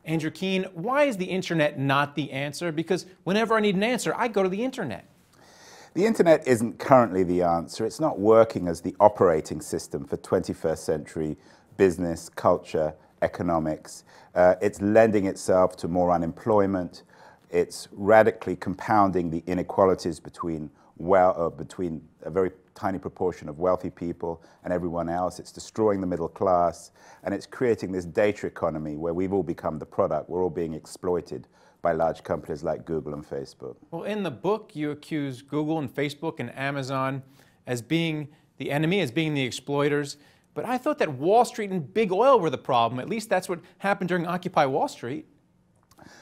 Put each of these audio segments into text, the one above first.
Andrew Keen, why is the internet not the answer? Because whenever I need an answer, I go to the internet. The internet isn't currently the answer. It's not working as the operating system for 21st century business, culture, economics. It's lending itself to more unemployment. It's radically compounding the inequalities between a very tiny proportion of wealthy people and everyone else. It's destroying the middle class, and it's creating this data economy where we've all become the product. We're all being exploited by large companies like Google and Facebook. Well, in the book, you accuse Google and Facebook and Amazon as being the enemy, as being the exploiters. But I thought that Wall Street and big oil were the problem. At least that's what happened during Occupy Wall Street.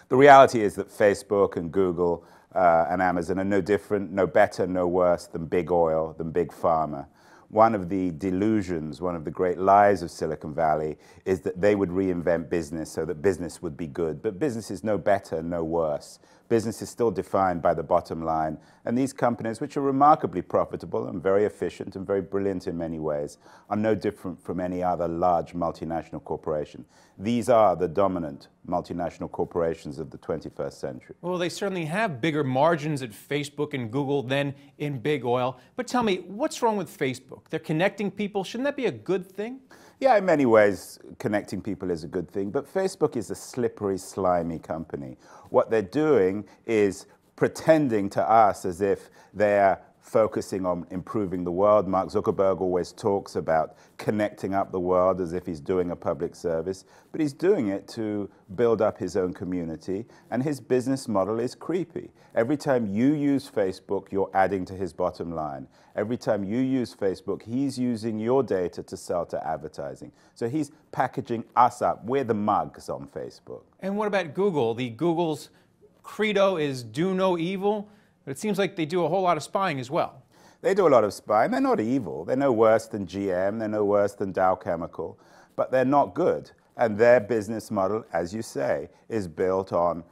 The reality is that Facebook and Google and Amazon are no different, no better, no worse than big oil, than big pharma. One of the delusions, one of the great lies of Silicon Valley is that they would reinvent business so that business would be good. But business is no better, no worse. Business is still defined by the bottom line. And these companies, which are remarkably profitable and very efficient and very brilliant in many ways, are no different from any other large multinational corporation. These are the dominant multinational corporations of the 21st century. Well, they certainly have bigger margins at Facebook and Google than in big oil. But tell me, what's wrong with Facebook? They're connecting people. Shouldn't that be a good thing? Yeah, in many ways, connecting people is a good thing, but Facebook is a slippery, slimy company. What they're doing is pretending to us as if they're focusing on improving the world. Mark Zuckerberg always talks about connecting up the world as if he's doing a public service, but he's doing it to build up his own community, and his business model is creepy. Every time you use Facebook, you're adding to his bottom line. Every time you use Facebook, he's using your data to sell to advertising. So he's packaging us up. We're the mugs on Facebook. And what about Google? Google's credo is do no evil. But it seems like they do a whole lot of spying as well. They do a lot of spying. They're not evil. They're no worse than GM. They're no worse than Dow Chemical. But they're not good. And their business model, as you say, is built on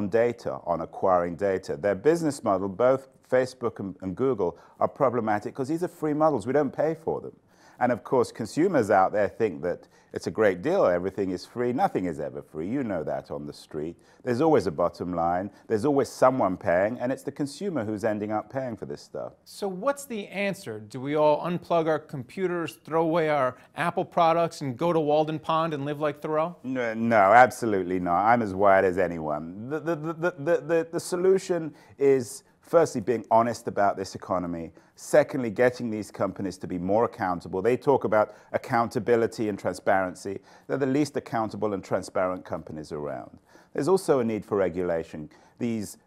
data, on acquiring data. Their business model, both Facebook and Google, are problematic because these are free models. We don't pay for them. And of course, consumers out there think that it's a great deal, everything is free. Nothing is ever free. You know that on the street. There's always a bottom line. There's always someone paying, and it's the consumer who's ending up paying for this stuff. So what's the answer? Do we all unplug our computers, throw away our Apple products, and go to Walden Pond and live like Thoreau? No, absolutely not. I'm as wired as anyone. The solution is, firstly, being honest about this economy. Secondly, getting these companies to be more accountable. They talk about accountability and transparency. They're the least accountable and transparent companies around. There's also a need for regulation. These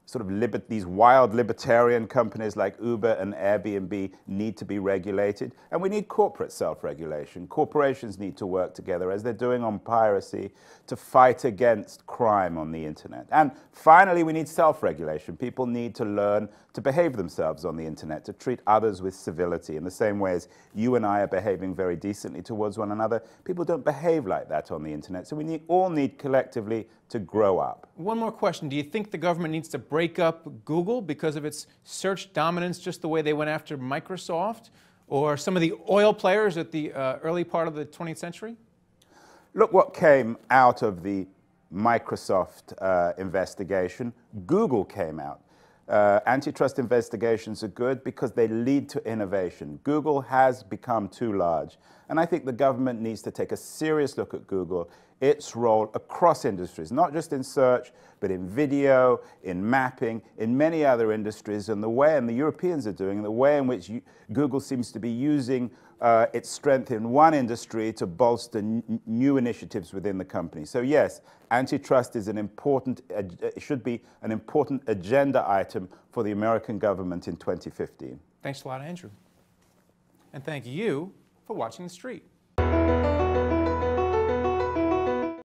these wild libertarian companies like Uber and Airbnb need to be regulated, and we need corporate self-regulation. Corporations need to work together, as they're doing on piracy, to fight against crime on the internet. And finally, we need self-regulation. People need to learn to behave themselves on the internet, to treat others with civility, in the same way as you and I are behaving very decently towards one another. People don't behave like that on the internet, so we all need collectively to grow up. One more question. Do you think the government needs to break up Google because of its search dominance, just the way they went after Microsoft, or some of the oil players at the early part of the 20th century? Look what came out of the Microsoft investigation. Google came out. Antitrust investigations are good because they lead to innovation. Google has become too large, and I think the government needs to take a serious look at Google, its role across industries, not just in search, but in video, in mapping, in many other industries, and the Europeans are doing, the way in which Google seems to be using its strength in one industry to bolster new initiatives within the company. So yes, antitrust is it should be an important agenda item for the American government in 2015. Thanks a lot, Andrew. And thank you for watching The Street.